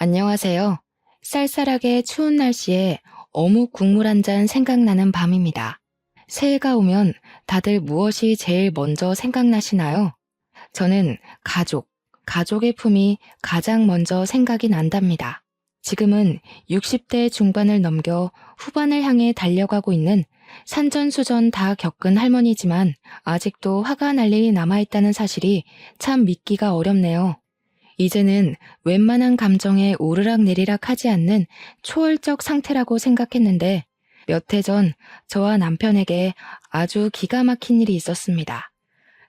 안녕하세요. 쌀쌀하게 추운 날씨에 어묵 국물 한 잔 생각나는 밤입니다. 새해가 오면 다들 무엇이 제일 먼저 생각나시나요? 저는 가족의 품이 가장 먼저 생각이 난답니다. 지금은 60대 중반을 넘겨 후반을 향해 달려가고 있는 산전수전 다 겪은 할머니지만 아직도 화가 날 일이 남아있다는 사실이 참 믿기가 어렵네요. 이제는 웬만한 감정에 오르락내리락 하지 않는 초월적 상태라고 생각했는데 몇 해 전 저와 남편에게 아주 기가 막힌 일이 있었습니다.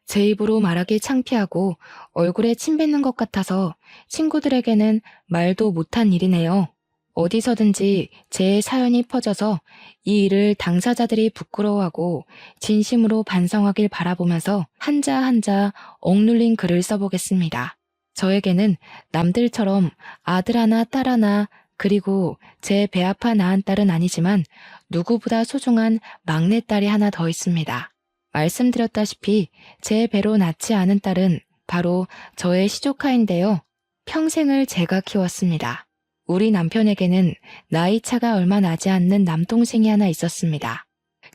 제 입으로 말하기 창피하고 얼굴에 침 뱉는 것 같아서 친구들에게는 말도 못한 일이네요. 어디서든지 제 사연이 퍼져서 이 일을 당사자들이 부끄러워하고 진심으로 반성하길 바라보면서 한자 한자 억눌린 글을 써보겠습니다. 저에게는 남들처럼 아들 하나 딸 하나 그리고 제 배 아파 낳은 딸은 아니지만 누구보다 소중한 막내딸이 하나 더 있습니다. 말씀드렸다시피 제 배로 낳지 않은 딸은 바로 저의 시조카인데요. 평생을 제가 키웠습니다. 우리 남편에게는 나이 차가 얼마 나지 않는 남동생이 하나 있었습니다.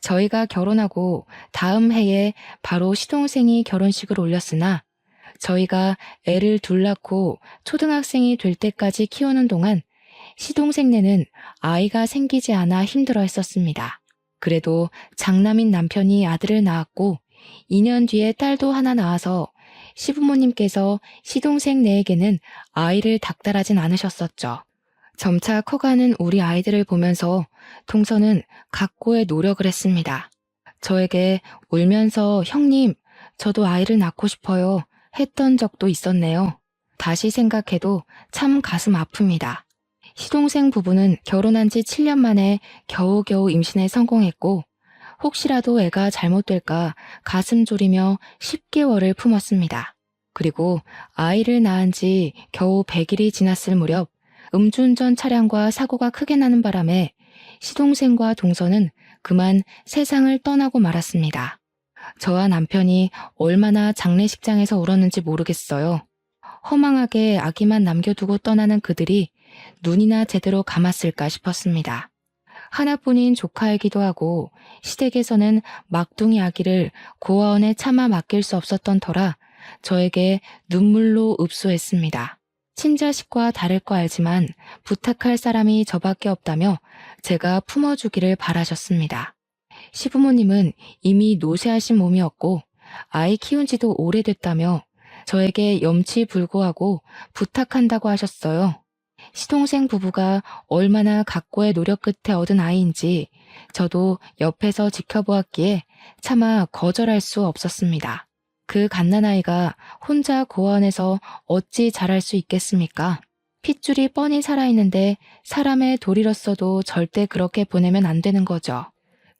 저희가 결혼하고 다음 해에 바로 시동생이 결혼식을 올렸으나 저희가 애를 둘 낳고 초등학생이 될 때까지 키우는 동안 시동생네는 아이가 생기지 않아 힘들어 했었습니다. 그래도 장남인 남편이 아들을 낳았고 2년 뒤에 딸도 하나 낳아서 시부모님께서 시동생네에게는 아이를 닥달하진 않으셨었죠. 점차 커가는 우리 아이들을 보면서 동서는 각고의 노력을 했습니다. 저에게 울면서 형님, 저도 아이를 낳고 싶어요. 했던 적도 있었네요. 다시 생각해도 참 가슴 아픕니다. 시동생 부부는 결혼한 지 7년 만에 겨우겨우 임신에 성공했고 혹시라도 애가 잘못될까 가슴 졸이며 10개월을 품었습니다. 그리고 아이를 낳은 지 겨우 100일이 지났을 무렵 음주운전 차량과 사고가 크게 나는 바람에 시동생과 동서는 그만 세상을 떠나고 말았습니다. 저와 남편이 얼마나 장례식장에서 울었는지 모르겠어요. 허망하게 아기만 남겨두고 떠나는 그들이 눈이나 제대로 감았을까 싶었습니다. 하나뿐인 조카이기도 하고 시댁에서는 막둥이 아기를 고아원에 차마 맡길 수 없었던 터라 저에게 눈물로 읍소했습니다. 친자식과 다를 거 알지만 부탁할 사람이 저밖에 없다며 제가 품어주기를 바라셨습니다. 시부모님은 이미 노쇠하신 몸이었고 아이 키운 지도 오래됐다며 저에게 염치불고하고 부탁한다고 하셨어요. 시동생 부부가 얼마나 각고의 노력 끝에 얻은 아이인지 저도 옆에서 지켜보았기에 차마 거절할 수 없었습니다. 그 갓난아이가 혼자 고아원에서 어찌 자랄 수 있겠습니까? 핏줄이 뻔히 살아있는데 사람의 도리로서도 절대 그렇게 보내면 안 되는 거죠.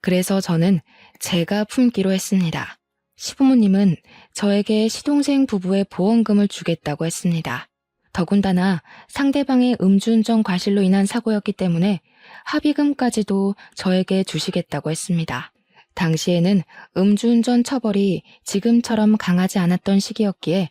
그래서 저는 제가 품기로 했습니다. 시부모님은 저에게 시동생 부부의 보험금을 주겠다고 했습니다. 더군다나 상대방의 음주운전 과실로 인한 사고였기 때문에 합의금까지도 저에게 주시겠다고 했습니다. 당시에는 음주운전 처벌이 지금처럼 강하지 않았던 시기였기에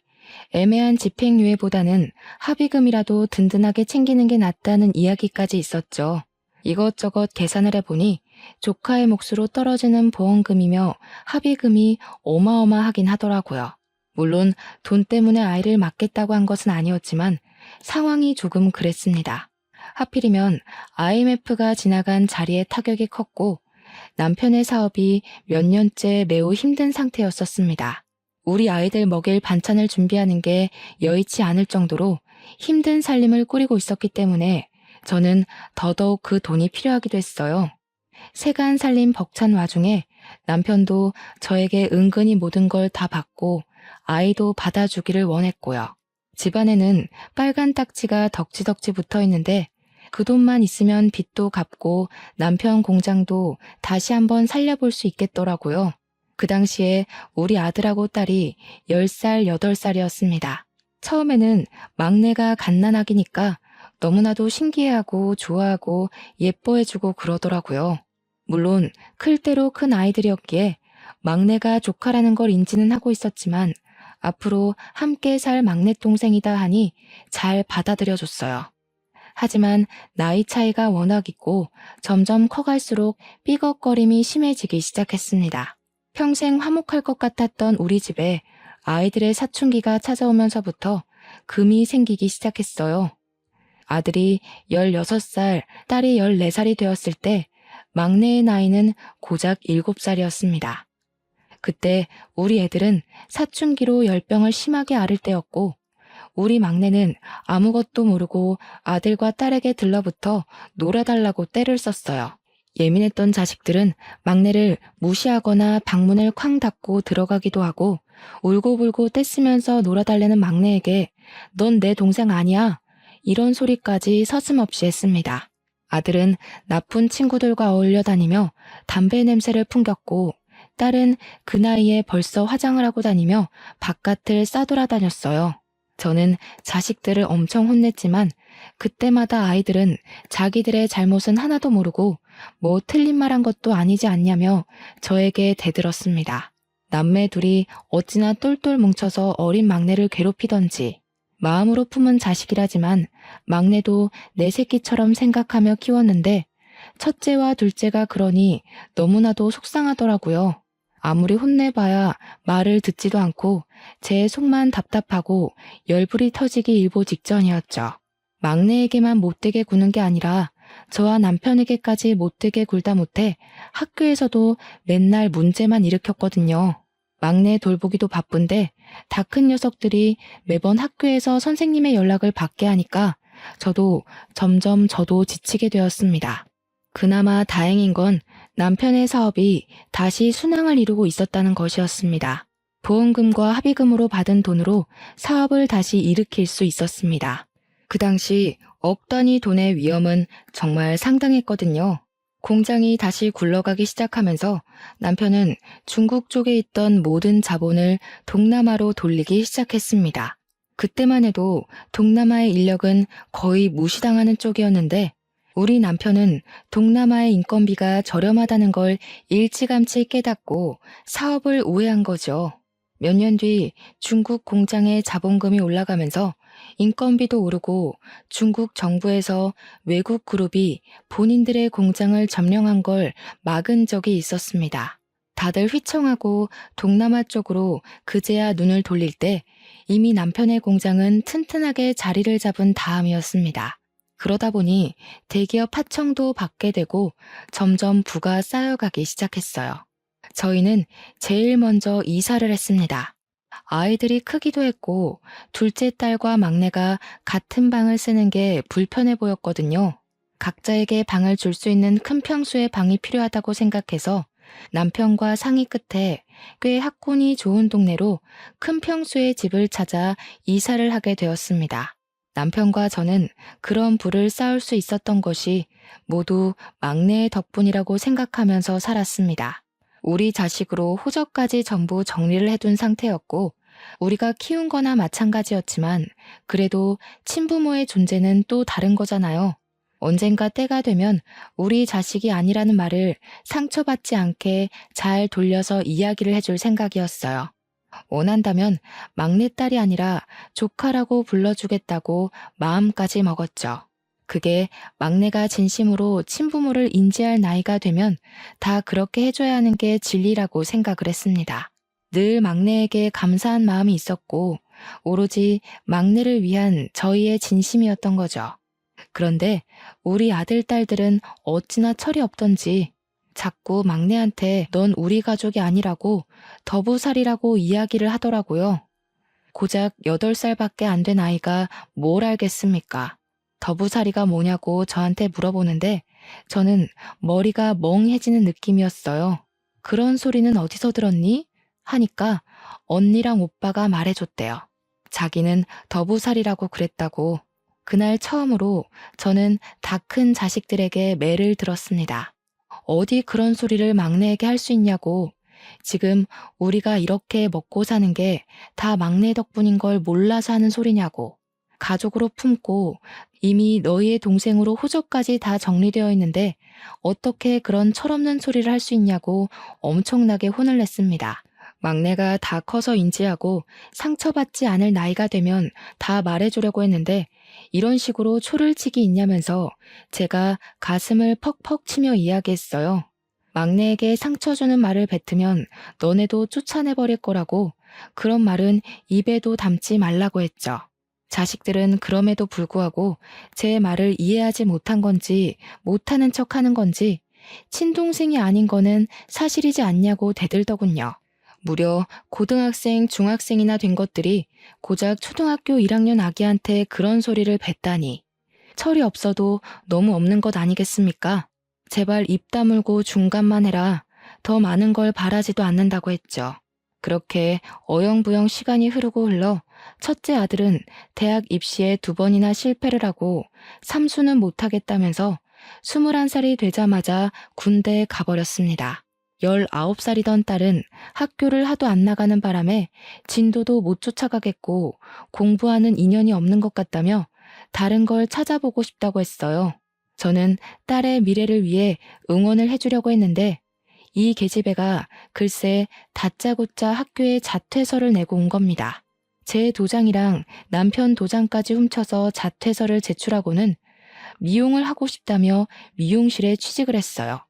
애매한 집행유예보다는 합의금이라도 든든하게 챙기는 게 낫다는 이야기까지 있었죠. 이것저것 계산을 해보니 조카의 몫으로 떨어지는 보험금이며 합의금이 어마어마하긴 하더라고요. 물론 돈 때문에 아이를 맡겠다고 한 것은 아니었지만 상황이 조금 그랬습니다. 하필이면 IMF가 지나간 자리에 타격이 컸고 남편의 사업이 몇 년째 매우 힘든 상태였었습니다. 우리 아이들 먹일 반찬을 준비하는 게 여의치 않을 정도로 힘든 살림을 꾸리고 있었기 때문에 저는 더더욱 그 돈이 필요하기도 했어요. 세간 살림 벅찬 와중에 남편도 저에게 은근히 모든 걸 다 받고 아이도 받아주기를 원했고요. 집안에는 빨간 딱지가 덕지덕지 붙어 있는데 그 돈만 있으면 빚도 갚고 남편 공장도 다시 한번 살려볼 수 있겠더라고요. 그 당시에 우리 아들하고 딸이 10살, 8살이었습니다. 처음에는 막내가 갓난아기니까 너무나도 신기해하고 좋아하고 예뻐해주고 그러더라고요. 물론 클 대로 큰 아이들이었기에 막내가 조카라는 걸 인지는 하고 있었지만 앞으로 함께 살 막내 동생이다 하니 잘 받아들여줬어요. 하지만 나이 차이가 워낙 있고 점점 커갈수록 삐걱거림이 심해지기 시작했습니다. 평생 화목할 것 같았던 우리 집에 아이들의 사춘기가 찾아오면서부터 금이 생기기 시작했어요. 아들이 16살, 딸이 14살이 되었을 때 막내의 나이는 고작 7살이었습니다. 그때 우리 애들은 사춘기로 열병을 심하게 앓을 때였고 우리 막내는 아무것도 모르고 아들과 딸에게 들러붙어 놀아달라고 떼를 썼어요. 예민했던 자식들은 막내를 무시하거나 방문을 쾅 닫고 들어가기도 하고 울고불고 떼쓰면서 놀아달라는 막내에게 넌 내 동생 아니야 이런 소리까지 서슴없이 했습니다. 아들은 나쁜 친구들과 어울려 다니며 담배 냄새를 풍겼고 딸은 그 나이에 벌써 화장을 하고 다니며 바깥을 싸돌아다녔어요. 저는 자식들을 엄청 혼냈지만 그때마다 아이들은 자기들의 잘못은 하나도 모르고 뭐 틀린 말 한 것도 아니지 않냐며 저에게 대들었습니다. 남매 둘이 어찌나 똘똘 뭉쳐서 어린 막내를 괴롭히던지 마음으로 품은 자식이라지만 막내도 내 새끼처럼 생각하며 키웠는데 첫째와 둘째가 그러니 너무나도 속상하더라고요. 아무리 혼내봐야 말을 듣지도 않고 제 속만 답답하고 열불이 터지기 일보 직전이었죠. 막내에게만 못되게 구는 게 아니라 저와 남편에게까지 못되게 굴다 못해 학교에서도 맨날 문제만 일으켰거든요. 막내 돌보기도 바쁜데 다 큰 녀석들이 매번 학교에서 선생님의 연락을 받게 하니까 점점 저도 지치게 되었습니다. 그나마 다행인 건 남편의 사업이 다시 순항을 이루고 있었다는 것이었습니다. 보험금과 합의금으로 받은 돈으로 사업을 다시 일으킬 수 있었습니다. 그 당시 억 단위 돈의 위험은 정말 상당했거든요. 공장이 다시 굴러가기 시작하면서 남편은 중국 쪽에 있던 모든 자본을 동남아로 돌리기 시작했습니다. 그때만 해도 동남아의 인력은 거의 무시당하는 쪽이었는데 우리 남편은 동남아의 인건비가 저렴하다는 걸 일찌감치 깨닫고 사업을 우회한 거죠. 몇 년 뒤 중국 공장의 자본금이 올라가면서 인건비도 오르고 중국 정부에서 외국 그룹이 본인들의 공장을 점령한 걸 막은 적이 있었습니다. 다들 휘청하고 동남아 쪽으로 그제야 눈을 돌릴 때 이미 남편의 공장은 튼튼하게 자리를 잡은 다음이었습니다. 그러다 보니 대기업 하청도 받게 되고 점점 부가 쌓여가기 시작했어요. 저희는 제일 먼저 이사를 했습니다. 아이들이 크기도 했고 둘째 딸과 막내가 같은 방을 쓰는 게 불편해 보였거든요. 각자에게 방을 줄 수 있는 큰 평수의 방이 필요하다고 생각해서 남편과 상의 끝에 꽤 학군이 좋은 동네로 큰 평수의 집을 찾아 이사를 하게 되었습니다. 남편과 저는 그런 부를 쌓을 수 있었던 것이 모두 막내의 덕분이라고 생각하면서 살았습니다. 우리 자식으로 호적까지 전부 정리를 해둔 상태였고 우리가 키운 거나 마찬가지였지만 그래도 친부모의 존재는 또 다른 거잖아요. 언젠가 때가 되면 우리 자식이 아니라는 말을 상처받지 않게 잘 돌려서 이야기를 해줄 생각이었어요. 원한다면 막내딸이 아니라 조카라고 불러주겠다고 마음까지 먹었죠. 그게 막내가 진심으로 친부모를 인지할 나이가 되면 다 그렇게 해줘야 하는 게 진리라고 생각을 했습니다. 늘 막내에게 감사한 마음이 있었고 오로지 막내를 위한 저희의 진심이었던 거죠. 그런데 우리 아들, 딸들은 어찌나 철이 없던지 자꾸 막내한테 넌 우리 가족이 아니라고 더부살이라고 이야기를 하더라고요. 고작 8살밖에 안 된 아이가 뭘 알겠습니까? 더부살이가 뭐냐고 저한테 물어보는데 저는 머리가 멍해지는 느낌이었어요. 그런 소리는 어디서 들었니? 하니까 언니랑 오빠가 말해줬대요. 자기는 더부살이라고 그랬다고. 그날 처음으로 저는 다 큰 자식들에게 매를 들었습니다. 어디 그런 소리를 막내에게 할 수 있냐고. 지금 우리가 이렇게 먹고 사는 게 다 막내 덕분인 걸 몰라서 하는 소리냐고. 가족으로 품고 이미 너희의 동생으로 호적까지 다 정리되어 있는데 어떻게 그런 철없는 소리를 할 수 있냐고 엄청나게 혼을 냈습니다. 막내가 다 커서 인지하고 상처받지 않을 나이가 되면 다 말해주려고 했는데 이런 식으로 초를 치기 있냐면서 제가 가슴을 퍽퍽 치며 이야기했어요. 막내에게 상처 주는 말을 뱉으면 너네도 쫓아내버릴 거라고 그런 말은 입에도 담지 말라고 했죠. 자식들은 그럼에도 불구하고 제 말을 이해하지 못한 건지 못하는 척 하는 건지 친동생이 아닌 거는 사실이지 않냐고 대들더군요. 무려 고등학생, 중학생이나 된 것들이 고작 초등학교 1학년 아기한테 그런 소리를 뱉다니. 철이 없어도 너무 없는 것 아니겠습니까? 제발 입 다물고 중간만 해라. 더 많은 걸 바라지도 않는다고 했죠. 그렇게 어영부영 시간이 흐르고 흘러 첫째 아들은 대학 입시에 2번이나 실패를 하고 삼수는 못하겠다면서 21살이 되자마자 군대에 가버렸습니다. 19살이던 딸은 학교를 하도 안 나가는 바람에 진도도 못 쫓아가겠고 공부하는 인연이 없는 것 같다며 다른 걸 찾아보고 싶다고 했어요. 저는 딸의 미래를 위해 응원을 해주려고 했는데 이 계집애가 글쎄 다짜고짜 학교에 자퇴서를 내고 온 겁니다. 제 도장이랑 남편 도장까지 훔쳐서 자퇴서를 제출하고는 미용을 하고 싶다며 미용실에 취직을 했어요.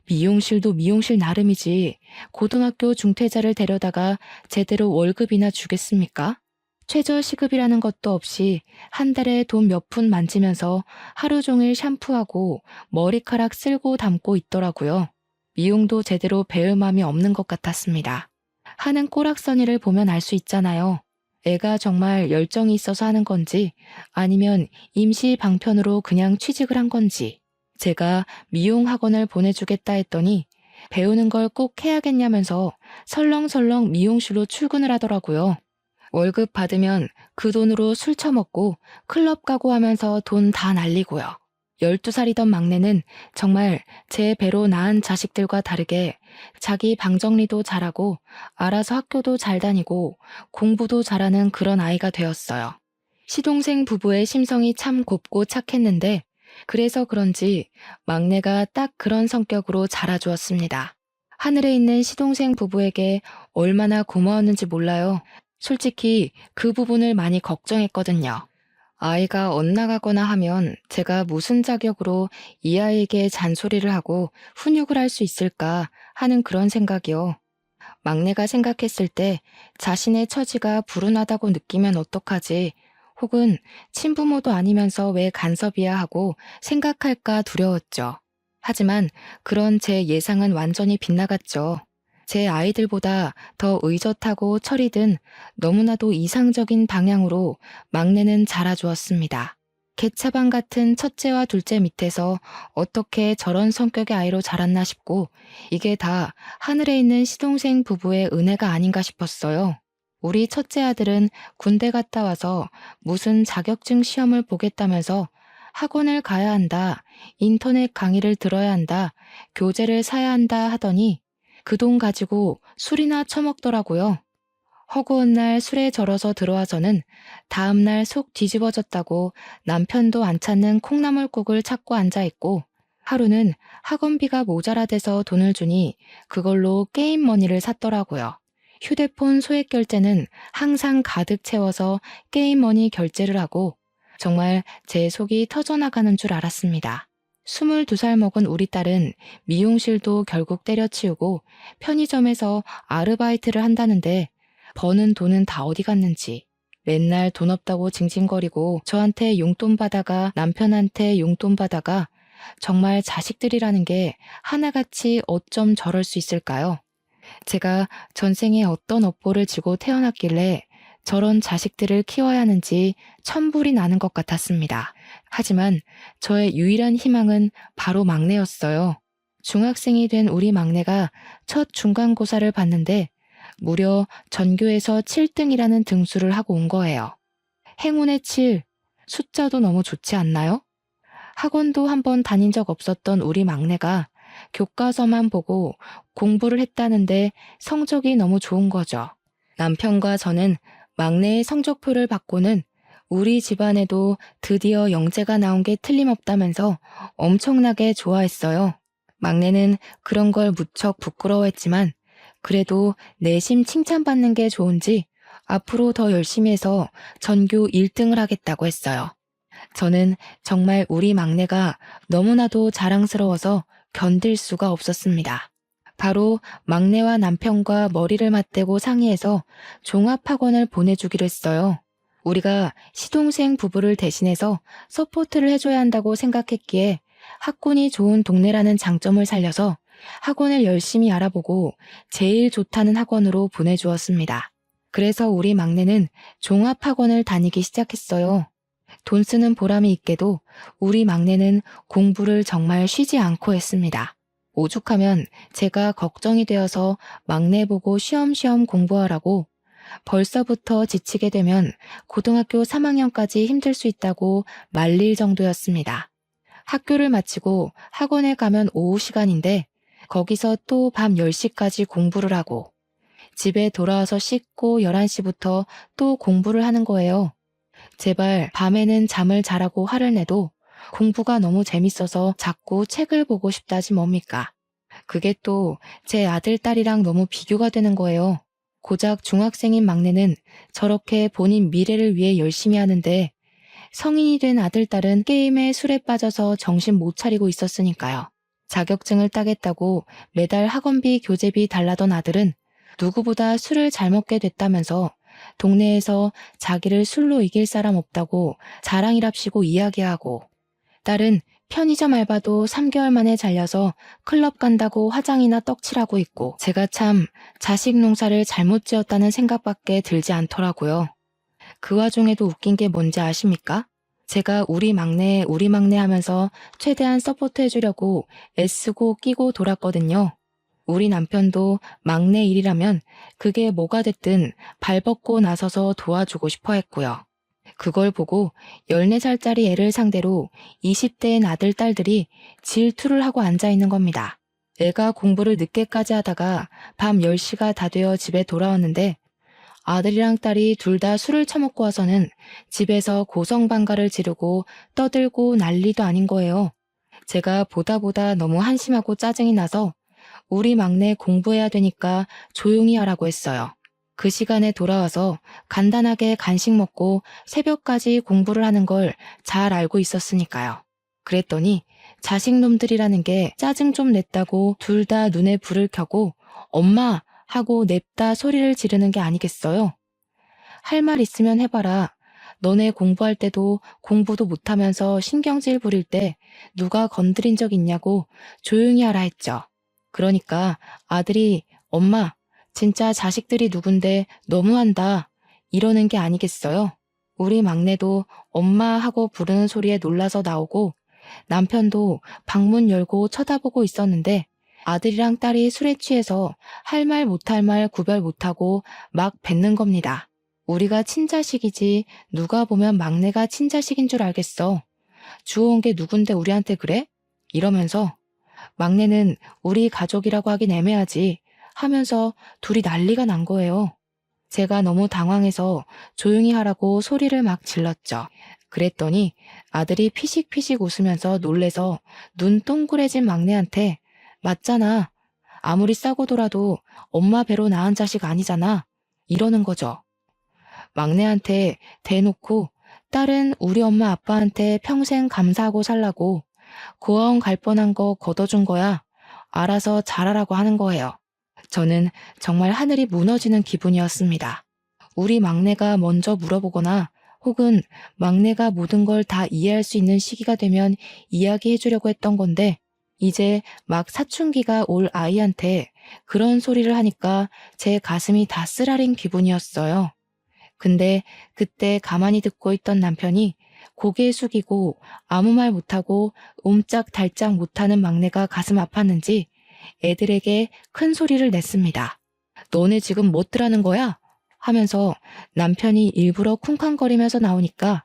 미용실도 미용실 나름이지 고등학교 중퇴자를 데려다가 제대로 월급이나 주겠습니까? 최저시급이라는 것도 없이 한 달에 돈 몇 푼 만지면서 하루 종일 샴푸하고 머리카락 쓸고 담고 있더라고요. 미용도 제대로 배울 마음이 없는 것 같았습니다. 하는 꼬락서니를 보면 알 수 있잖아요. 애가 정말 열정이 있어서 하는 건지 아니면 임시 방편으로 그냥 취직을 한 건지. 제가 미용 학원을 보내주겠다 했더니 배우는 걸 꼭 해야겠냐면서 설렁설렁 미용실로 출근을 하더라고요. 월급 받으면 그 돈으로 술 처먹고 클럽 가고 하면서 돈 다 날리고요. 12살이던 막내는 정말 제 배로 낳은 자식들과 다르게 자기 방 정리도 잘하고 알아서 학교도 잘 다니고 공부도 잘하는 그런 아이가 되었어요. 시동생 부부의 심성이 참 곱고 착했는데 그래서 그런지 막내가 딱 그런 성격으로 자라주었습니다. 하늘에 있는 시동생 부부에게 얼마나 고마웠는지 몰라요. 솔직히 그 부분을 많이 걱정했거든요. 아이가 엇나가거나 하면 제가 무슨 자격으로 이 아이에게 잔소리를 하고 훈육을 할 수 있을까 하는 그런 생각이요. 막내가 생각했을 때 자신의 처지가 불운하다고 느끼면 어떡하지? 혹은 친부모도 아니면서 왜 간섭이야 하고 생각할까 두려웠죠. 하지만 그런 제 예상은 완전히 빗나갔죠. 제 아이들보다 더 의젓하고 철이 든 너무나도 이상적인 방향으로 막내는 자라주었습니다. 개차반 같은 첫째와 둘째 밑에서 어떻게 저런 성격의 아이로 자랐나 싶고 이게 다 하늘에 있는 시동생 부부의 은혜가 아닌가 싶었어요. 우리 첫째 아들은 군대 갔다 와서 무슨 자격증 시험을 보겠다면서 학원을 가야 한다, 인터넷 강의를 들어야 한다, 교재를 사야 한다 하더니 그 돈 가지고 술이나 처먹더라고요. 허구한 날 술에 절어서 들어와서는 다음날 속 뒤집어졌다고 남편도 안 찾는 콩나물국을 찾고 앉아있고 하루는 학원비가 모자라대서 돈을 주니 그걸로 게임 머니를 샀더라고요. 휴대폰 소액 결제는 항상 가득 채워서 게임 머니 결제를 하고 정말 제 속이 터져나가는 줄 알았습니다. 22살 먹은 우리 딸은 미용실도 결국 때려치우고 편의점에서 아르바이트를 한다는데 버는 돈은 다 어디 갔는지 맨날 돈 없다고 징징거리고 저한테 용돈 받아가 남편한테 용돈 받아가 정말 자식들이라는 게 하나같이 어쩜 저럴 수 있을까요? 제가 전생에 어떤 업보를 지고 태어났길래 저런 자식들을 키워야 하는지 천불이 나는 것 같았습니다. 하지만 저의 유일한 희망은 바로 막내였어요. 중학생이 된 우리 막내가 첫 중간고사를 봤는데 무려 전교에서 7등이라는 등수를 하고 온 거예요. 행운의 7, 숫자도 너무 좋지 않나요? 학원도 한번 다닌 적 없었던 우리 막내가 교과서만 보고 공부를 했다는데 성적이 너무 좋은 거죠. 남편과 저는 막내의 성적표를 받고는 우리 집안에도 드디어 영재가 나온 게 틀림없다면서 엄청나게 좋아했어요. 막내는 그런 걸 무척 부끄러워했지만 그래도 내심 칭찬받는 게 좋은지 앞으로 더 열심히 해서 전교 1등을 하겠다고 했어요. 저는 정말 우리 막내가 너무나도 자랑스러워서 견딜 수가 없었습니다. 바로 막내와 남편과 머리를 맞대고 상의해서 종합학원을 보내주기로 했어요. 우리가 시동생 부부를 대신해서 서포트를 해줘야 한다고 생각했기에 학군이 좋은 동네라는 장점을 살려서 학원을 열심히 알아보고 제일 좋다는 학원으로 보내주었습니다. 그래서 우리 막내는 종합학원을 다니기 시작했어요. 돈 쓰는 보람이 있게도 우리 막내는 공부를 정말 쉬지 않고 했습니다. 오죽하면 제가 걱정이 되어서 막내 보고 쉬엄쉬엄 공부하라고 벌써부터 지치게 되면 고등학교 3학년까지 힘들 수 있다고 말릴 정도였습니다. 학교를 마치고 학원에 가면 오후 시간인데 거기서 또 밤 10시까지 공부를 하고 집에 돌아와서 씻고 11시부터 또 공부를 하는 거예요. 제발 밤에는 잠을 자라고 화를 내도 공부가 너무 재밌어서 자꾸 책을 보고 싶다지 뭡니까? 그게 또 제 아들, 딸이랑 너무 비교가 되는 거예요. 고작 중학생인 막내는 저렇게 본인 미래를 위해 열심히 하는데 성인이 된 아들, 딸은 게임에 술에 빠져서 정신 못 차리고 있었으니까요. 자격증을 따겠다고 매달 학원비, 교재비 달라던 아들은 누구보다 술을 잘 먹게 됐다면서 동네에서 자기를 술로 이길 사람 없다고 자랑이랍시고 이야기하고, 딸은 편의점 알바도 3개월 만에 잘려서 클럽 간다고 화장이나 떡칠하고 있고, 제가 참 자식 농사를 잘못 지었다는 생각밖에 들지 않더라고요. 그 와중에도 웃긴 게 뭔지 아십니까? 제가 우리 막내 하면서 최대한 서포트 해주려고 애쓰고 끼고 돌았거든요. 우리 남편도 막내 일이라면 그게 뭐가 됐든 발벗고 나서서 도와주고 싶어 했고요. 그걸 보고 14살짜리 애를 상대로 20대인 아들, 딸들이 질투를 하고 앉아있는 겁니다. 애가 공부를 늦게까지 하다가 밤 10시가 다 되어 집에 돌아왔는데 아들이랑 딸이 둘 다 술을 처먹고 와서는 집에서 고성방가를 지르고 떠들고 난리도 아닌 거예요. 제가 보다 너무 한심하고 짜증이 나서 우리 막내 공부해야 되니까 조용히 하라고 했어요. 그 시간에 돌아와서 간단하게 간식 먹고 새벽까지 공부를 하는 걸 잘 알고 있었으니까요. 그랬더니 자식놈들이라는 게 짜증 좀 냈다고 둘 다 눈에 불을 켜고 엄마 하고 냅다 소리를 지르는 게 아니겠어요? 할 말 있으면 해봐라. 너네 공부할 때도 공부도 못하면서 신경질 부릴 때 누가 건드린 적 있냐고 조용히 하라 했죠. 그러니까 아들이 엄마 진짜 자식들이 누군데 너무한다 이러는 게 아니겠어요? 우리 막내도 엄마 하고 부르는 소리에 놀라서 나오고 남편도 방문 열고 쳐다보고 있었는데 아들이랑 딸이 술에 취해서 할 말 못할 말 구별 못하고 막 뱉는 겁니다. 우리가 친자식이지 누가 보면 막내가 친자식인 줄 알겠어. 주워온 게 누군데 우리한테 그래? 이러면서 막내는 우리 가족이라고 하긴 애매하지 하면서 둘이 난리가 난 거예요. 제가 너무 당황해서 조용히 하라고 소리를 막 질렀죠. 그랬더니 아들이 피식피식 웃으면서 놀래서 눈 동그래진 막내한테 맞잖아. 아무리 싸고 돌아도 엄마 배로 낳은 자식 아니잖아. 이러는 거죠. 막내한테 대놓고 딸은 우리 엄마 아빠한테 평생 감사하고 살라고 고아원 갈 뻔한 거 걷어준 거야. 알아서 잘하라고 하는 거예요. 저는 정말 하늘이 무너지는 기분이었습니다. 우리 막내가 먼저 물어보거나 혹은 막내가 모든 걸 다 이해할 수 있는 시기가 되면 이야기해 주려고 했던 건데 이제 막 사춘기가 올 아이한테 그런 소리를 하니까 제 가슴이 다 쓰라린 기분이었어요. 근데 그때 가만히 듣고 있던 남편이 고개 숙이고 아무 말 못하고 옴짝달짝 못하는 막내가 가슴 아팠는지 애들에게 큰 소리를 냈습니다. 너네 지금 뭐더라는 거야? 하면서 남편이 일부러 쿵쾅거리면서 나오니까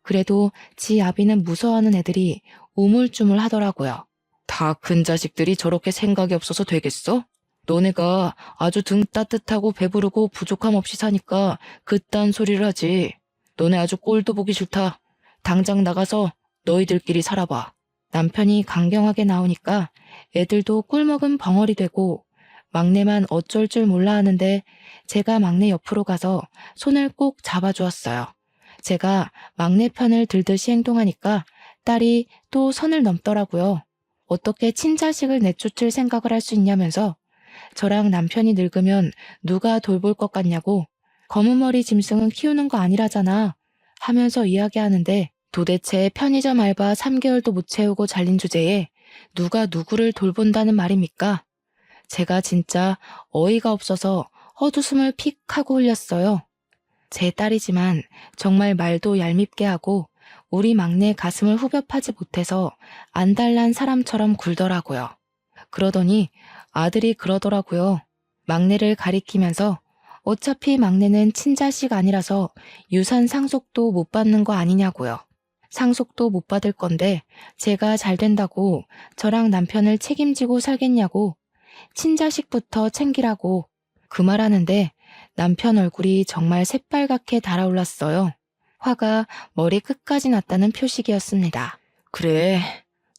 그래도 지 아비는 무서워하는 애들이 우물쭈물 하더라고요. 다 큰 자식들이 저렇게 생각이 없어서 되겠어? 너네가 아주 등 따뜻하고 배부르고 부족함 없이 사니까 그딴 소리를 하지. 너네 아주 꼴도 보기 싫다. 당장 나가서 너희들끼리 살아봐. 남편이 강경하게 나오니까 애들도 꿀먹은 벙어리 되고 막내만 어쩔 줄 몰라 하는데 제가 막내 옆으로 가서 손을 꼭 잡아주었어요. 제가 막내 편을 들듯이 행동하니까 딸이 또 선을 넘더라고요. 어떻게 친자식을 내쫓을 생각을 할 수 있냐면서 저랑 남편이 늙으면 누가 돌볼 것 같냐고 검은 머리 짐승은 키우는 거 아니라잖아 하면서 이야기하는데 도대체 편의점 알바 3개월도 못 채우고 잘린 주제에 누가 누구를 돌본다는 말입니까? 제가 진짜 어이가 없어서 헛웃음을 픽 하고 흘렸어요. 제 딸이지만 정말 말도 얄밉게 하고 우리 막내 가슴을 후벼 파지 못해서 안달난 사람처럼 굴더라고요. 그러더니 아들이 그러더라고요. 막내를 가리키면서 어차피 막내는 친자식 아니라서 유산 상속도 못 받는 거 아니냐고요. 상속도 못 받을 건데 제가 잘 된다고 저랑 남편을 책임지고 살겠냐고 친자식부터 챙기라고 그 말하는데 남편 얼굴이 정말 새빨갛게 달아올랐어요. 화가 머리 끝까지 났다는 표식이었습니다. 그래,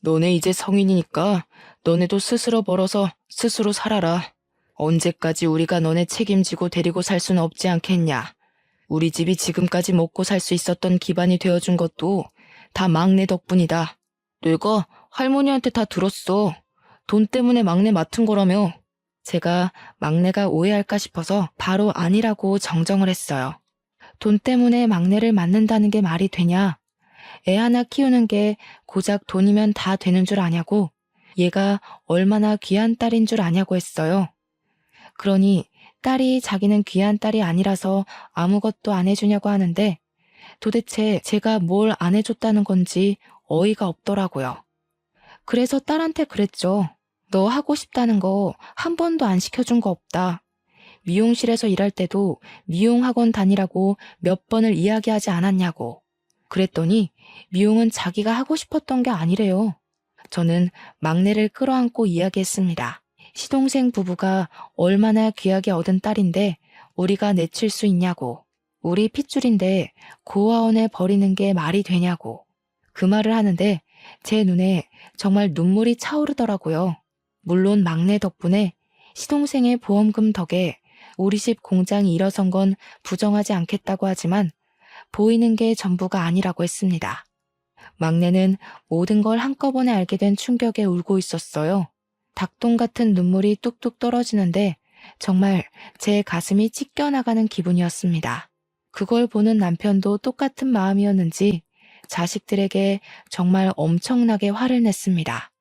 너네 이제 성인이니까 너네도 스스로 벌어서 스스로 살아라. 언제까지 우리가 너네 책임지고 데리고 살 수는 없지 않겠냐. 우리 집이 지금까지 먹고 살 수 있었던 기반이 되어준 것도 다 막내 덕분이다. 내가 할머니한테 다 들었어. 돈 때문에 막내 맡은 거라며. 제가 막내가 오해할까 싶어서 바로 아니라고 정정을 했어요. 돈 때문에 막내를 맡는다는 게 말이 되냐? 애 하나 키우는 게 고작 돈이면 다 되는 줄 아냐고. 얘가 얼마나 귀한 딸인 줄 아냐고 했어요. 그러니 딸이 자기는 귀한 딸이 아니라서 아무것도 안 해주냐고 하는데 도대체 제가 뭘 안 해줬다는 건지 어이가 없더라고요. 그래서 딸한테 그랬죠. 너 하고 싶다는 거 한 번도 안 시켜준 거 없다. 미용실에서 일할 때도 미용학원 다니라고 몇 번을 이야기하지 않았냐고. 그랬더니 미용은 자기가 하고 싶었던 게 아니래요. 저는 막내를 끌어안고 이야기했습니다. 시동생 부부가 얼마나 귀하게 얻은 딸인데 우리가 내칠 수 있냐고. 우리 핏줄인데 고아원에 버리는 게 말이 되냐고. 그 말을 하는데 제 눈에 정말 눈물이 차오르더라고요. 물론 막내 덕분에 시동생의 보험금 덕에 우리 집 공장이 일어선 건 부정하지 않겠다고 하지만 보이는 게 전부가 아니라고 했습니다. 막내는 모든 걸 한꺼번에 알게 된 충격에 울고 있었어요. 닭똥 같은 눈물이 뚝뚝 떨어지는데 정말 제 가슴이 찢겨나가는 기분이었습니다. 그걸 보는 남편도 똑같은 마음이었는지 자식들에게 정말 엄청나게 화를 냈습니다.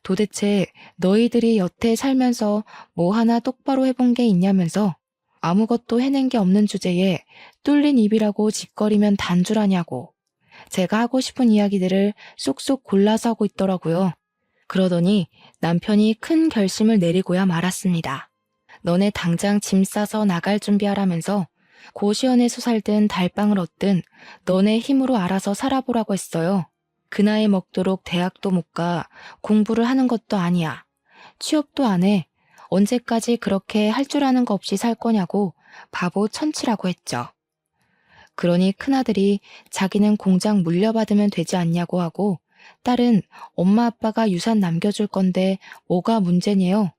도대체 너희들이 여태 살면서 뭐 하나 똑바로 해본 게 있냐면서 아무것도 해낸 게 없는 주제에 뚫린 입이라고 짓거리면 단줄하냐고. 제가 하고 싶은 이야기들을 쏙쏙 골라서 하고 있더라고요. 그러더니 남편이 큰 결심을 내리고야 말았습니다. 너네 당장 짐 싸서 나갈 준비하라면서 고시원에서 살든 달방을 얻든 너네 힘으로 알아서 살아보라고 했어요. 그 나이 먹도록 대학도 못 가 공부를 하는 것도 아니야. 취업도 안 해. 언제까지 그렇게 할 줄 아는 거 없이 살 거냐고 바보 천치라고 했죠. 그러니 큰아들이 자기는 공장 물려받으면 되지 않냐고 하고 딸은 엄마 아빠가 유산 남겨줄 건데 뭐가 문제냐요.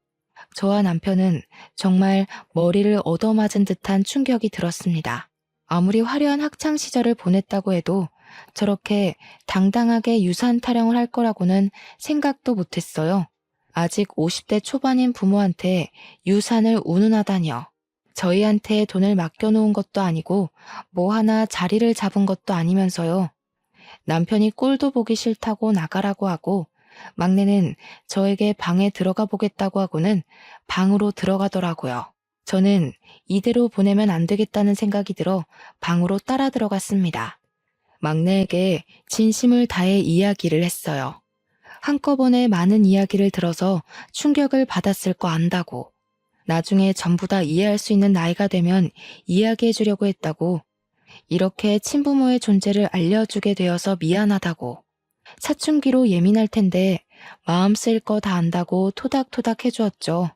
저와 남편은 정말 머리를 얻어맞은 듯한 충격이 들었습니다. 아무리 화려한 학창 시절을 보냈다고 해도 저렇게 당당하게 유산 타령을 할 거라고는 생각도 못했어요. 아직 50대 초반인 부모한테 유산을 운운하다니요. 저희한테 돈을 맡겨놓은 것도 아니고 뭐 하나 자리를 잡은 것도 아니면서요. 남편이 꼴도 보기 싫다고 나가라고 하고 막내는 저에게 방에 들어가 보겠다고 하고는 방으로 들어가더라고요. 저는 이대로 보내면 안 되겠다는 생각이 들어 방으로 따라 들어갔습니다. 막내에게 진심을 다해 이야기를 했어요. 한꺼번에 많은 이야기를 들어서 충격을 받았을 거 안다고. 나중에 전부 다 이해할 수 있는 나이가 되면 이야기해 주려고 했다고. 이렇게 친부모의 존재를 알려주게 되어서 미안하다고. 사춘기로 예민할 텐데 마음 쓰일 거 다 안다고 토닥토닥 해주었죠.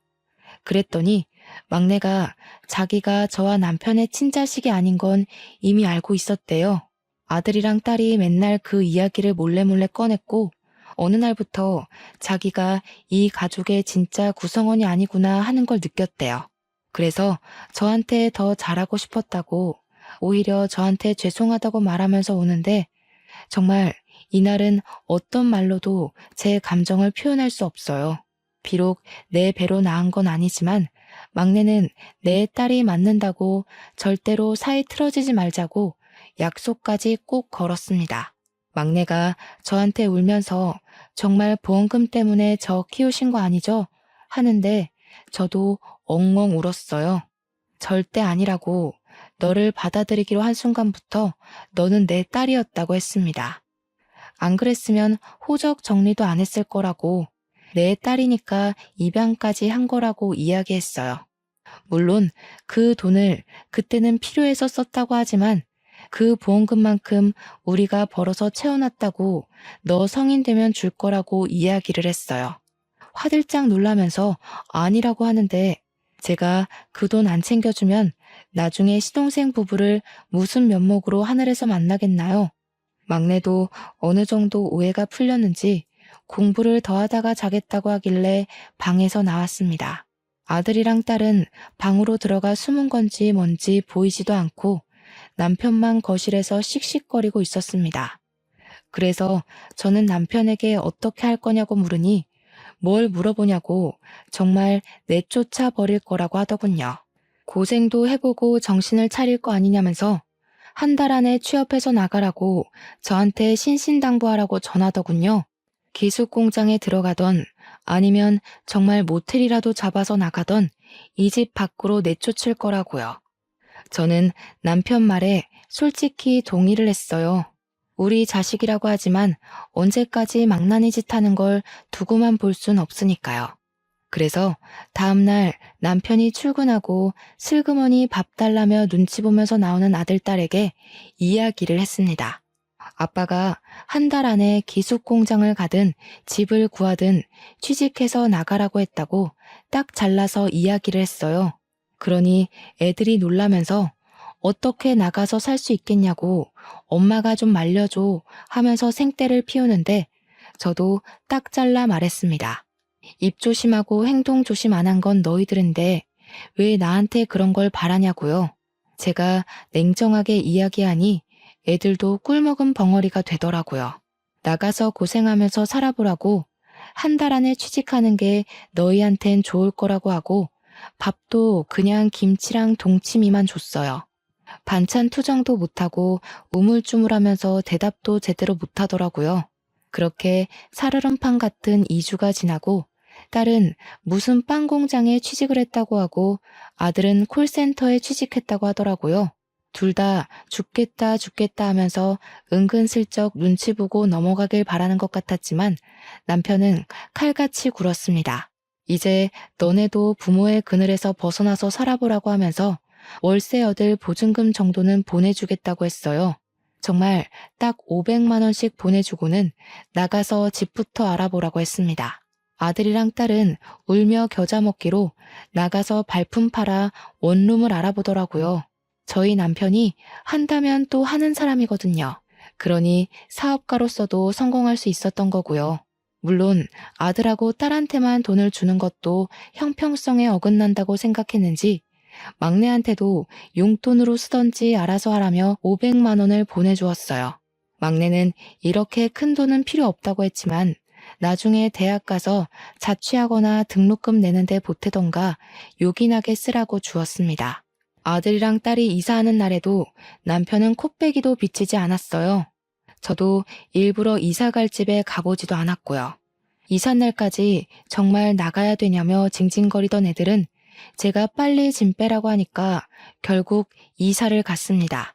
그랬더니 막내가 자기가 저와 남편의 친자식이 아닌 건 이미 알고 있었대요. 아들이랑 딸이 맨날 그 이야기를 몰래 꺼냈고 어느 날부터 자기가 이 가족의 진짜 구성원이 아니구나 하는 걸 느꼈대요. 그래서 저한테 더 잘하고 싶었다고 오히려 저한테 죄송하다고 말하면서 오는데 정말 이날은 어떤 말로도 제 감정을 표현할 수 없어요. 비록 내 배로 낳은 건 아니지만 막내는 내 딸이 맞는다고 절대로 사이 틀어지지 말자고 약속까지 꼭 걸었습니다. 막내가 저한테 울면서 정말 보험금 때문에 저 키우신 거 아니죠? 하는데 저도 엉엉 울었어요. 절대 아니라고 너를 받아들이기로 한 순간부터 너는 내 딸이었다고 했습니다. 안 그랬으면 호적 정리도 안 했을 거라고 내 딸이니까 입양까지 한 거라고 이야기했어요. 물론 그 돈을 그때는 필요해서 썼다고 하지만 그 보험금만큼 우리가 벌어서 채워놨다고 너 성인 되면 줄 거라고 이야기를 했어요. 화들짝 놀라면서 아니라고 하는데 제가 그 돈 안 챙겨주면 나중에 시동생 부부를 무슨 면목으로 하늘에서 만나겠나요? 막내도 어느 정도 오해가 풀렸는지 공부를 더 하다가 자겠다고 하길래 방에서 나왔습니다. 아들이랑 딸은 방으로 들어가 숨은 건지 뭔지 보이지도 않고 남편만 거실에서 씩씩거리고 있었습니다. 그래서 저는 남편에게 어떻게 할 거냐고 물으니 뭘 물어보냐고 정말 내쫓아 버릴 거라고 하더군요. 고생도 해보고 정신을 차릴 거 아니냐면서 한 달 안에 취업해서 나가라고 저한테 신신당부하라고 전하더군요. 기숙 공장에 들어가던 아니면 정말 모텔이라도 잡아서 나가던 이 집 밖으로 내쫓을 거라고요. 저는 남편 말에 솔직히 동의를 했어요. 우리 자식이라고 하지만 언제까지 망나니 짓 하는 걸 두고만 볼 순 없으니까요. 그래서 다음날 남편이 출근하고 슬그머니 밥 달라며 눈치 보면서 나오는 아들, 딸에게 이야기를 했습니다. 아빠가 한 달 안에 기숙 공장을 가든 집을 구하든 취직해서 나가라고 했다고 딱 잘라서 이야기를 했어요. 그러니 애들이 놀라면서 어떻게 나가서 살 수 있겠냐고 엄마가 좀 말려줘 하면서 생떼를 피우는데 저도 딱 잘라 말했습니다. 입 조심하고 행동 조심 안 한 건 너희들인데 왜 나한테 그런 걸 바라냐고요. 제가 냉정하게 이야기하니 애들도 꿀먹은 벙어리가 되더라고요. 나가서 고생하면서 살아보라고 한 달 안에 취직하는 게 너희한텐 좋을 거라고 하고 밥도 그냥 김치랑 동치미만 줬어요. 반찬 투정도 못하고 우물쭈물하면서 대답도 제대로 못하더라고요. 그렇게 살얼음판 같은 2주가 지나고 딸은 무슨 빵 공장에 취직을 했다고 하고 아들은 콜센터에 취직했다고 하더라고요. 둘 다 죽겠다 죽겠다 하면서 은근슬쩍 눈치 보고 넘어가길 바라는 것 같았지만 남편은 칼같이 굴었습니다. 이제 너네도 부모의 그늘에서 벗어나서 살아보라고 하면서 월세 얻을 보증금 정도는 보내주겠다고 했어요. 정말 딱 500만 원씩 보내주고는 나가서 집부터 알아보라고 했습니다. 아들이랑 딸은 울며 겨자 먹기로 나가서 발품 팔아 원룸을 알아보더라고요. 저희 남편이 한다면 또 하는 사람이거든요. 그러니 사업가로서도 성공할 수 있었던 거고요. 물론 아들하고 딸한테만 돈을 주는 것도 형평성에 어긋난다고 생각했는지 막내한테도 용돈으로 쓰던지 알아서 하라며 500만 원을 보내주었어요. 막내는 이렇게 큰 돈은 필요 없다고 했지만 나중에 대학 가서 자취하거나 등록금 내는데 보태던가 요긴하게 쓰라고 주었습니다. 아들이랑 딸이 이사하는 날에도 남편은 코빼기도 비치지 않았어요. 저도 일부러 이사 갈 집에 가보지도 않았고요. 이삿날까지 정말 나가야 되냐며 징징거리던 애들은 제가 빨리 짐 빼라고 하니까 결국 이사를 갔습니다.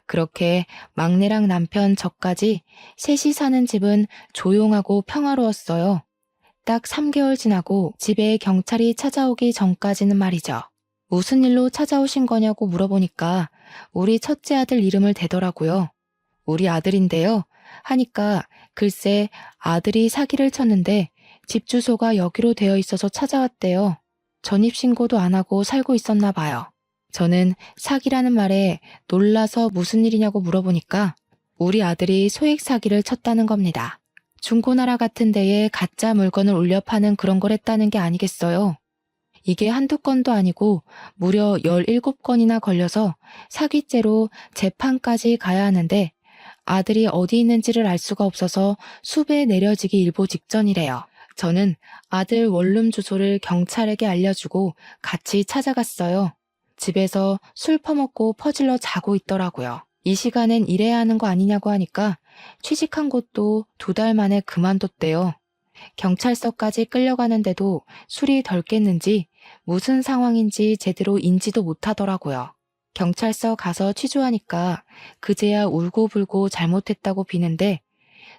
그렇게 막내랑 남편 저까지 셋이 사는 집은 조용하고 평화로웠어요. 딱 3개월 지나고 집에 경찰이 찾아오기 전까지는 말이죠. 무슨 일로 찾아오신 거냐고 물어보니까 우리 첫째 아들 이름을 대더라고요. 우리 아들인데요. 하니까 글쎄 아들이 사기를 쳤는데 집 주소가 여기로 되어 있어서 찾아왔대요. 전입신고도 안 하고 살고 있었나 봐요. 저는 사기라는 말에 놀라서 무슨 일이냐고 물어보니까 우리 아들이 소액 사기를 쳤다는 겁니다. 중고나라 같은 데에 가짜 물건을 올려 파는 그런 걸 했다는 게 아니겠어요. 이게 한두 건도 아니고 무려 17건이나 걸려서 사기죄로 재판까지 가야 하는데 아들이 어디 있는지를 알 수가 없어서 수배 내려지기 일보 직전이래요. 저는 아들 원룸 주소를 경찰에게 알려주고 같이 찾아갔어요. 집에서 술 퍼먹고 퍼질러 자고 있더라고요. 이 시간엔 일해야 하는 거 아니냐고 하니까 취직한 곳도 2달 만에 그만뒀대요. 경찰서까지 끌려가는데도 술이 덜 깼는지 무슨 상황인지 제대로 인지도 못하더라고요. 경찰서 가서 취조하니까 그제야 울고불고 잘못했다고 비는데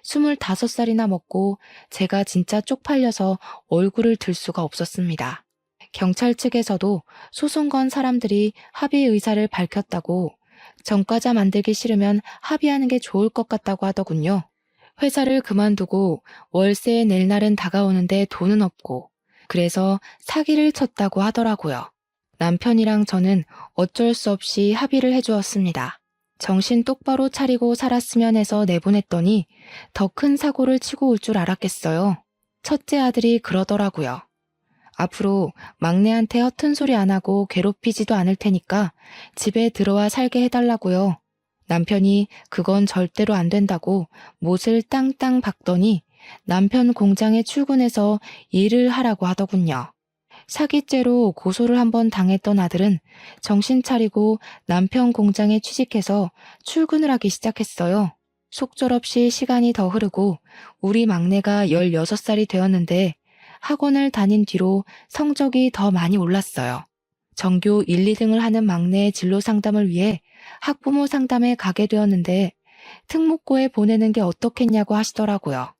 25살이나 먹고 제가 진짜 쪽팔려서 얼굴을 들 수가 없었습니다. 경찰 측에서도 소송 건 사람들이 합의 의사를 밝혔다고 전과자 만들기 싫으면 합의하는 게 좋을 것 같다고 하더군요. 회사를 그만두고 월세 낼 날은 다가오는데 돈은 없고 그래서 사기를 쳤다고 하더라고요. 남편이랑 저는 어쩔 수 없이 합의를 해주었습니다. 정신 똑바로 차리고 살았으면 해서 내보냈더니 더 큰 사고를 치고 올 줄 알았겠어요. 첫째 아들이 그러더라고요. 앞으로 막내한테 허튼 소리 안 하고 괴롭히지도 않을 테니까 집에 들어와 살게 해달라고요. 남편이 그건 절대로 안 된다고 못을 땅땅 박더니 남편 공장에 출근해서 일을 하라고 하더군요. 사기죄로 고소를 한번 당했던 아들은 정신 차리고 남편 공장에 취직해서 출근을 하기 시작했어요. 속절없이 시간이 더 흐르고 우리 막내가 16살이 되었는데 학원을 다닌 뒤로 성적이 더 많이 올랐어요. 전교 1, 2등을 하는 막내의 진로 상담을 위해 학부모 상담에 가게 되었는데 특목고에 보내는 게 어떻겠냐고 하시더라고요.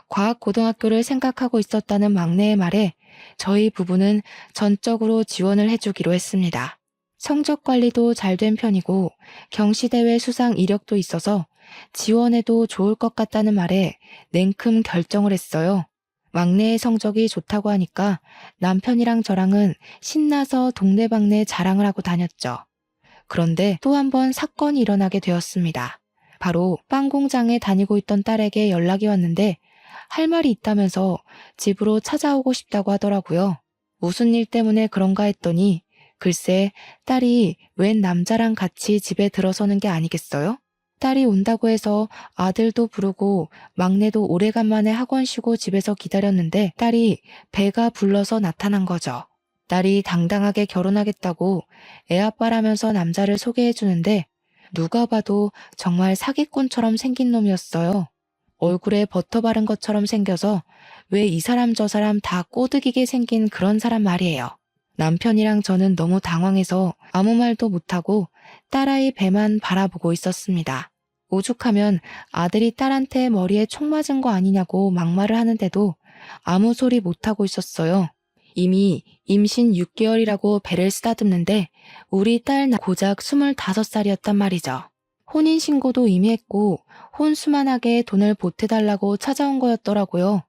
과학고등학교를 생각하고 있었다는 막내의 말에 저희 부부는 전적으로 지원을 해주기로 했습니다. 성적 관리도 잘 된 편이고 경시대회 수상 이력도 있어서 지원해도 좋을 것 같다는 말에 냉큼 결정을 했어요. 막내의 성적이 좋다고 하니까 남편이랑 저랑은 신나서 동네방네 자랑을 하고 다녔죠. 그런데 또 한 번 사건이 일어나게 되었습니다. 바로 빵 공장에 다니고 있던 딸에게 연락이 왔는데 할 말이 있다면서 집으로 찾아오고 싶다고 하더라고요. 무슨 일 때문에 그런가 했더니 글쎄 딸이 웬 남자랑 같이 집에 들어서는 게 아니겠어요? 딸이 온다고 해서 아들도 부르고 막내도 오래간만에 학원 쉬고 집에서 기다렸는데 딸이 배가 불러서 나타난 거죠. 딸이 당당하게 결혼하겠다고 애아빠라면서 남자를 소개해 주는데 누가 봐도 정말 사기꾼처럼 생긴 놈이었어요. 얼굴에 버터 바른 것처럼 생겨서 왜 이 사람 저 사람 다 꼬드기게 생긴 그런 사람 말이에요. 남편이랑 저는 너무 당황해서 아무 말도 못하고 딸아이 배만 바라보고 있었습니다. 오죽하면 아들이 딸한테 머리에 총 맞은 거 아니냐고 막말을 하는데도 아무 소리 못하고 있었어요. 이미 임신 6개월이라고 배를 쓰다듬는데 우리 딸 고작 25살이었단 말이죠. 혼인신고도 이미 했고 혼수만하게 돈을 보태달라고 찾아온 거였더라고요.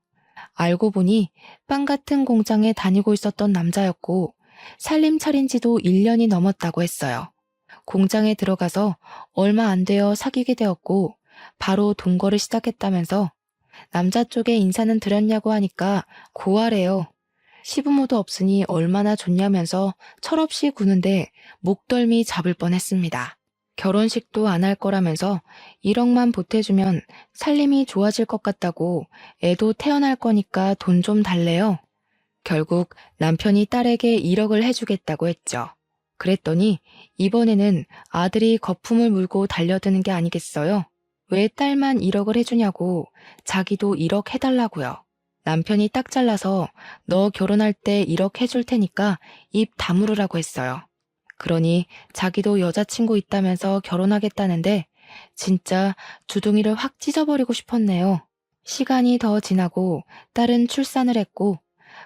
알고 보니 빵 같은 공장에 다니고 있었던 남자였고 살림 차린 지도 1년이 넘었다고 했어요. 공장에 들어가서 얼마 안 되어 사귀게 되었고 바로 동거를 시작했다면서 남자 쪽에 인사는 드렸냐고 하니까 고하래요. 시부모도 없으니 얼마나 좋냐면서 철없이 구는데 목덜미 잡을 뻔했습니다. 결혼식도 안 할 거라면서 1억만 보태주면 살림이 좋아질 것 같다고 애도 태어날 거니까 돈 좀 달래요. 결국 남편이 딸에게 1억을 해주겠다고 했죠. 그랬더니 이번에는 아들이 거품을 물고 달려드는 게 아니겠어요? 왜 딸만 1억을 해주냐고 자기도 1억 해달라고요. 남편이 딱 잘라서 너 결혼할 때 1억 해줄 테니까 입 다물으라고 했어요. 그러니 자기도 여자친구 있다면서 결혼하겠다는데 진짜 주둥이를 확 찢어버리고 싶었네요. 시간이 더 지나고 딸은 출산을 했고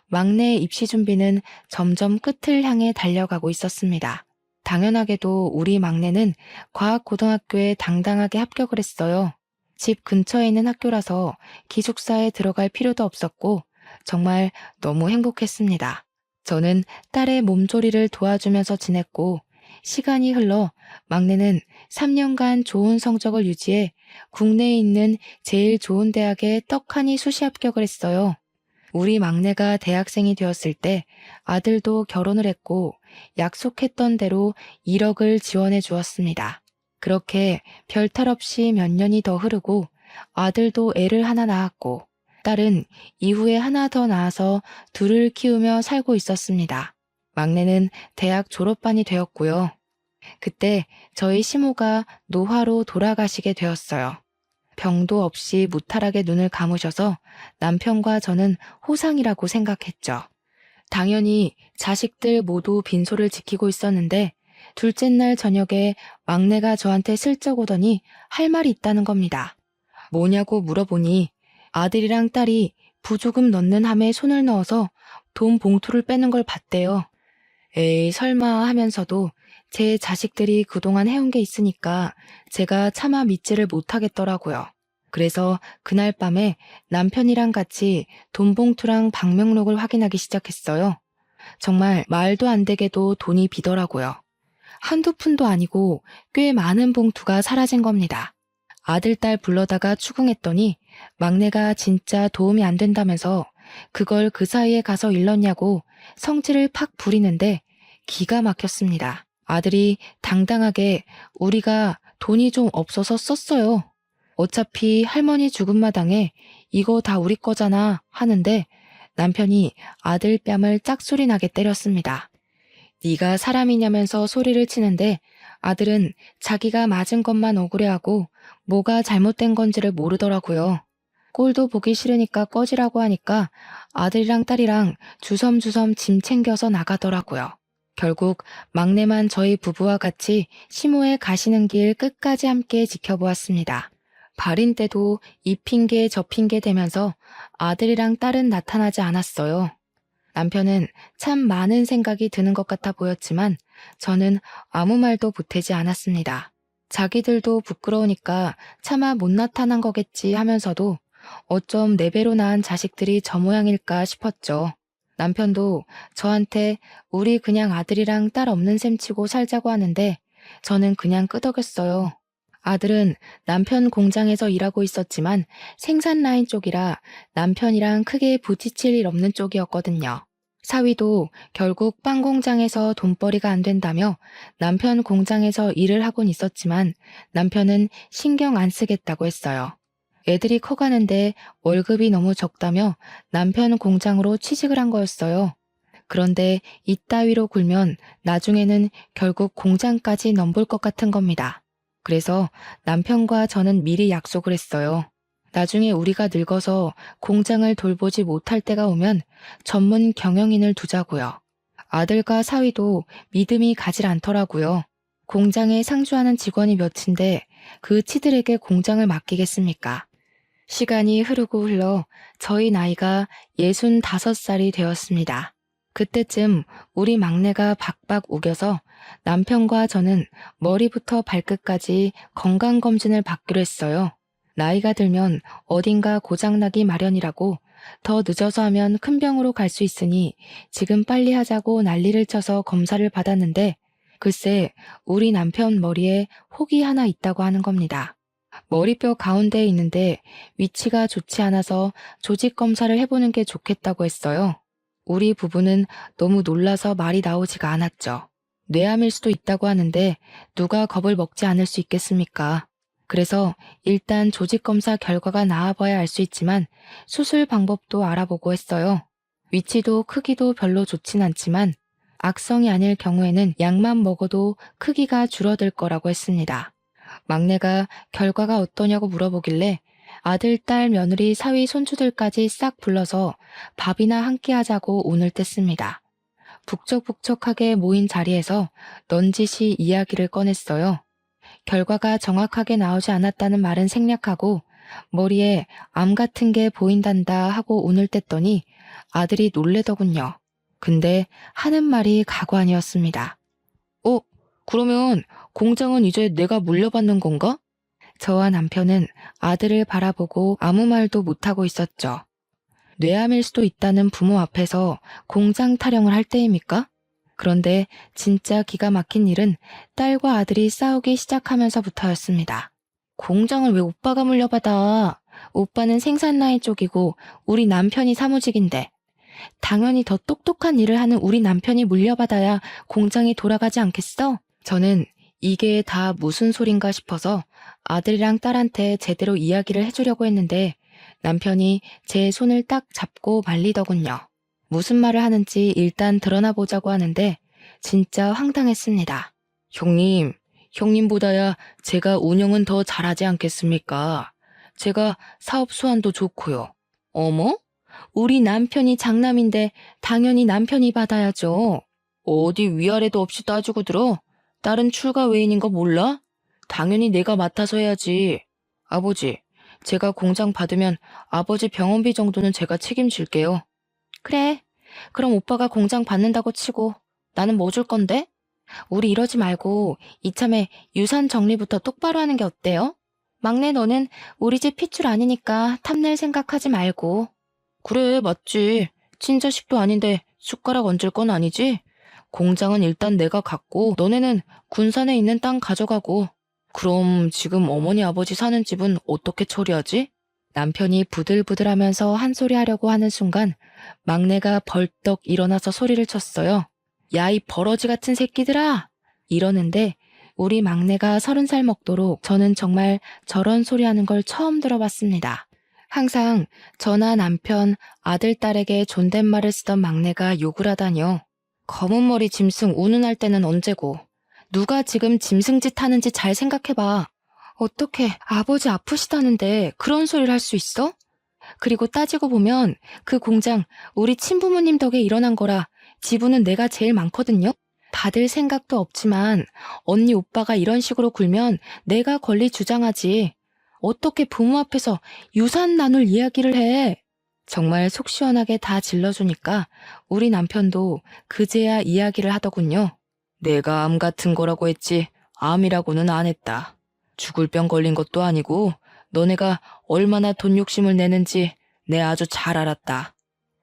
막내의 입시 준비는 점점 끝을 향해 달려가고 있었습니다. 당연하게도 우리 막내는 과학고등학교에 당당하게 합격을 했어요. 집 근처에 있는 학교라서 기숙사에 들어갈 필요도 없었고 정말 너무 행복했습니다. 저는 딸의 몸조리를 도와주면서 지냈고 시간이 흘러 막내는 3년간 좋은 성적을 유지해 국내에 있는 제일 좋은 대학에 떡하니 수시 합격을 했어요. 우리 막내가 대학생이 되었을 때 아들도 결혼을 했고 약속했던 대로 1억을 지원해 주었습니다. 그렇게 별탈 없이 몇 년이 더 흐르고 아들도 애를 하나 낳았고 딸은 이후에 하나 더 낳아서 둘을 키우며 살고 있었습니다. 막내는 대학 졸업반이 되었고요. 그때 저희 시모가 노화로 돌아가시게 되었어요. 병도 없이 무탈하게 눈을 감으셔서 남편과 저는 호상이라고 생각했죠. 당연히 자식들 모두 빈소를 지키고 있었는데 둘째 날 저녁에 막내가 저한테 슬쩍 오더니 할 말이 있다는 겁니다. 뭐냐고 물어보니 아들이랑 딸이 부조금 넣는 함에 손을 넣어서 돈 봉투를 빼는 걸 봤대요. 에이, 설마 하면서도 제 자식들이 그동안 해온 게 있으니까 제가 차마 믿지를 못하겠더라고요. 그래서 그날 밤에 남편이랑 같이 돈 봉투랑 방명록을 확인하기 시작했어요. 정말 말도 안 되게도 돈이 비더라고요. 한두 푼도 아니고 꽤 많은 봉투가 사라진 겁니다. 아들, 딸 불러다가 추궁했더니 막내가 진짜 도움이 안 된다면서 그걸 그 사이에 가서 일렀냐고 성질을 팍 부리는데 기가 막혔습니다. 아들이 당당하게 우리가 돈이 좀 없어서 썼어요. 어차피 할머니 죽은 마당에 이거 다 우리 거잖아 하는데 남편이 아들 뺨을 짝소리 나게 때렸습니다. 네가 사람이냐면서 소리를 치는데 아들은 자기가 맞은 것만 억울해하고 뭐가 잘못된 건지를 모르더라고요. 꼴도 보기 싫으니까 꺼지라고 하니까 아들이랑 딸이랑 주섬주섬 짐 챙겨서 나가더라고요. 결국 막내만 저희 부부와 같이 시모에 가시는 길 끝까지 함께 지켜보았습니다. 발인 때도 이 핑계 저 핑계 대면서 아들이랑 딸은 나타나지 않았어요. 남편은 참 많은 생각이 드는 것 같아 보였지만 저는 아무 말도 보태지 않았습니다. 자기들도 부끄러우니까 차마 못 나타난 거겠지 하면서도 어쩜 네 배로 낳은 자식들이 저 모양일까 싶었죠. 남편도 저한테 우리 그냥 아들이랑 딸 없는 셈 치고 살자고 하는데 저는 그냥 끄덕였어요. 아들은 남편 공장에서 일하고 있었지만 생산 라인 쪽이라 남편이랑 크게 부딪힐 일 없는 쪽이었거든요. 사위도 결국 빵 공장에서 돈벌이가 안 된다며 남편 공장에서 일을 하곤 있었지만 남편은 신경 안 쓰겠다고 했어요. 애들이 커가는데 월급이 너무 적다며 남편 공장으로 취직을 한 거였어요. 그런데 이따위로 굴면 나중에는 결국 공장까지 넘볼 것 같은 겁니다. 그래서 남편과 저는 미리 약속을 했어요. 나중에 우리가 늙어서 공장을 돌보지 못할 때가 오면 전문 경영인을 두자고요. 아들과 사위도 믿음이 가질 않더라고요. 공장에 상주하는 직원이 몇인데 그 치들에게 공장을 맡기겠습니까? 시간이 흐르고 흘러 저희 나이가 65살이 되었습니다. 그때쯤 우리 막내가 박박 우겨서 남편과 저는 머리부터 발끝까지 건강검진을 받기로 했어요. 나이가 들면 어딘가 고장나기 마련이라고 더 늦어서 하면 큰 병으로 갈 수 있으니 지금 빨리 하자고 난리를 쳐서 검사를 받았는데 글쎄 우리 남편 머리에 혹이 하나 있다고 하는 겁니다. 머리뼈 가운데에 있는데 위치가 좋지 않아서 조직 검사를 해보는 게 좋겠다고 했어요. 우리 부부는 너무 놀라서 말이 나오지가 않았죠. 뇌암일 수도 있다고 하는데 누가 겁을 먹지 않을 수 있겠습니까? 그래서 일단 조직 검사 결과가 나와봐야 알 수 있지만 수술 방법도 알아보고 했어요. 위치도 크기도 별로 좋진 않지만 악성이 아닐 경우에는 약만 먹어도 크기가 줄어들 거라고 했습니다. 막내가 결과가 어떠냐고 물어보길래 아들, 딸, 며느리, 사위, 손주들까지 싹 불러서 밥이나 함께 하자고 운을 뗐습니다. 북적북적하게 모인 자리에서 넌지시 이야기를 꺼냈어요. 결과가 정확하게 나오지 않았다는 말은 생략하고 머리에 암 같은 게 보인단다 하고 운을 뗐더니 아들이 놀래더군요. 근데 하는 말이 가관이었습니다. 그러면 공장은 이제 내가 물려받는 건가? 저와 남편은 아들을 바라보고 아무 말도 못하고 있었죠. 뇌암일 수도 있다는 부모 앞에서 공장 타령을 할 때입니까? 그런데 진짜 기가 막힌 일은 딸과 아들이 싸우기 시작하면서부터였습니다. 공장을 왜 오빠가 물려받아? 오빠는 생산 라인 쪽이고 우리 남편이 사무직인데 당연히 더 똑똑한 일을 하는 우리 남편이 물려받아야 공장이 돌아가지 않겠어? 저는 이게 다 무슨 소린가 싶어서 아들이랑 딸한테 제대로 이야기를 해주려고 했는데 남편이 제 손을 딱 잡고 말리더군요. 무슨 말을 하는지 일단 드러나 보자고 하는데 진짜 황당했습니다. 형님보다야 제가 운영은 더 잘하지 않겠습니까? 제가 사업 수완도 좋고요. 어머? 우리 남편이 장남인데 당연히 남편이 받아야죠. 어디 위아래도 없이 따지고 들어? 딸은 출가 외인인 거 몰라? 당연히 내가 맡아서 해야지. 아버지, 제가 공장 받으면 아버지 병원비 정도는 제가 책임질게요. 그래, 그럼 오빠가 공장 받는다고 치고 나는 뭐 줄 건데? 우리 이러지 말고 이참에 유산 정리부터 똑바로 하는 게 어때요? 막내 너는 우리 집 핏줄 아니니까 탐낼 생각하지 말고. 그래, 맞지. 친자식도 아닌데 숟가락 얹을 건 아니지? 공장은 일단 내가 갖고 너네는 군산에 있는 땅 가져가고. 그럼 지금 어머니 아버지 사는 집은 어떻게 처리하지? 남편이 부들부들하면서 한 소리 하려고 하는 순간 막내가 벌떡 일어나서 소리를 쳤어요. 야, 이 버러지 같은 새끼들아! 이러는데 우리 막내가 30살 먹도록 저는 정말 저런 소리 하는 걸 처음 들어봤습니다. 항상 저나 남편, 아들, 딸에게 존댓말을 쓰던 막내가 욕을 하다니요. 검은 머리 짐승 운운할 때는 언제고. 누가 지금 짐승짓 하는지 잘 생각해봐. 어떻게 아버지 아프시다는데 그런 소리를 할 수 있어? 그리고 따지고 보면 그 공장 우리 친부모님 덕에 일어난 거라 지분은 내가 제일 많거든요. 받을 생각도 없지만 언니 오빠가 이런 식으로 굴면 내가 권리 주장하지. 어떻게 부모 앞에서 유산 나눌 이야기를 해. 정말 속 시원하게 다 질러주니까 우리 남편도 그제야 이야기를 하더군요. 내가 암 같은 거라고 했지 암이라고는 안 했다. 죽을 병 걸린 것도 아니고 너네가 얼마나 돈 욕심을 내는지 내 아주 잘 알았다.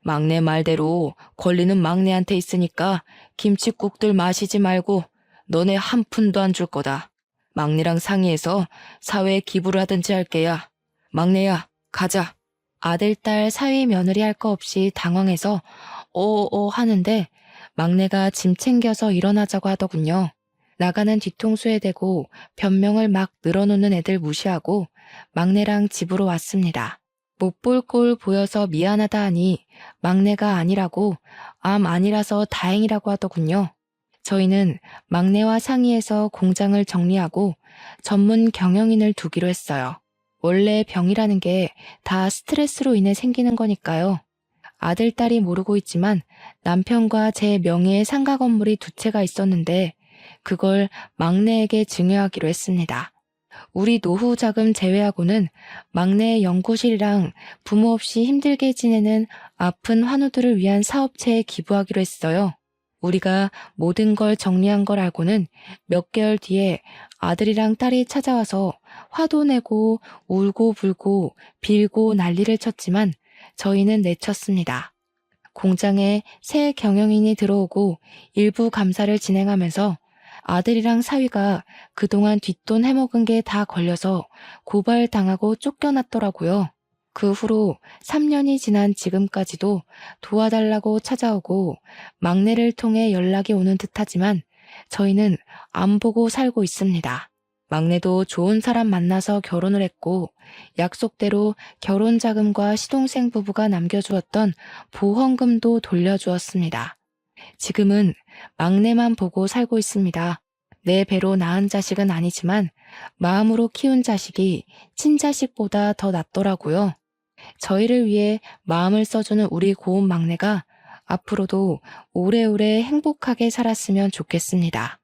막내 말대로 권리는 막내한테 있으니까 김칫국들 마시지 말고 너네 한 푼도 안 줄 거다. 막내랑 상의해서 사회에 기부를 하든지 할게야. 막내야, 가자. 아들, 딸, 사위, 며느리 할 거 없이 당황해서 하는데 막내가 짐 챙겨서 일어나자고 하더군요. 나가는 뒤통수에 대고 변명을 막 늘어놓는 애들 무시하고 막내랑 집으로 왔습니다. 못 볼 꼴 보여서 미안하다 하니 막내가 아니라고 암 아니라서 다행이라고 하더군요. 저희는 막내와 상의해서 공장을 정리하고 전문 경영인을 두기로 했어요. 원래 병이라는 게 다 스트레스로 인해 생기는 거니까요. 아들, 딸이 모르고 있지만 남편과 제 명의의 상가 건물이 2채가 있었는데 그걸 막내에게 증여하기로 했습니다. 우리 노후 자금 제외하고는 막내의 연구실이랑 부모 없이 힘들게 지내는 아픈 환우들을 위한 사업체에 기부하기로 했어요. 우리가 모든 걸 정리한 걸 알고는 몇 개월 뒤에 아들이랑 딸이 찾아와서 화도 내고 울고 불고 빌고 난리를 쳤지만 저희는 내쳤습니다. 공장에 새 경영인이 들어오고 일부 감사를 진행하면서 아들이랑 사위가 그동안 뒷돈 해먹은 게 다 걸려서 고발당하고 쫓겨났더라고요. 그 후로 3년이 지난 지금까지도 도와달라고 찾아오고 막내를 통해 연락이 오는 듯하지만 저희는 안 보고 살고 있습니다. 막내도 좋은 사람 만나서 결혼을 했고 약속대로 결혼 자금과 시동생 부부가 남겨주었던 보험금도 돌려주었습니다. 지금은 막내만 보고 살고 있습니다. 내 배로 낳은 자식은 아니지만 마음으로 키운 자식이 친자식보다 더 낫더라고요. 저희를 위해 마음을 써주는 우리 고운 막내가 앞으로도 오래오래 행복하게 살았으면 좋겠습니다.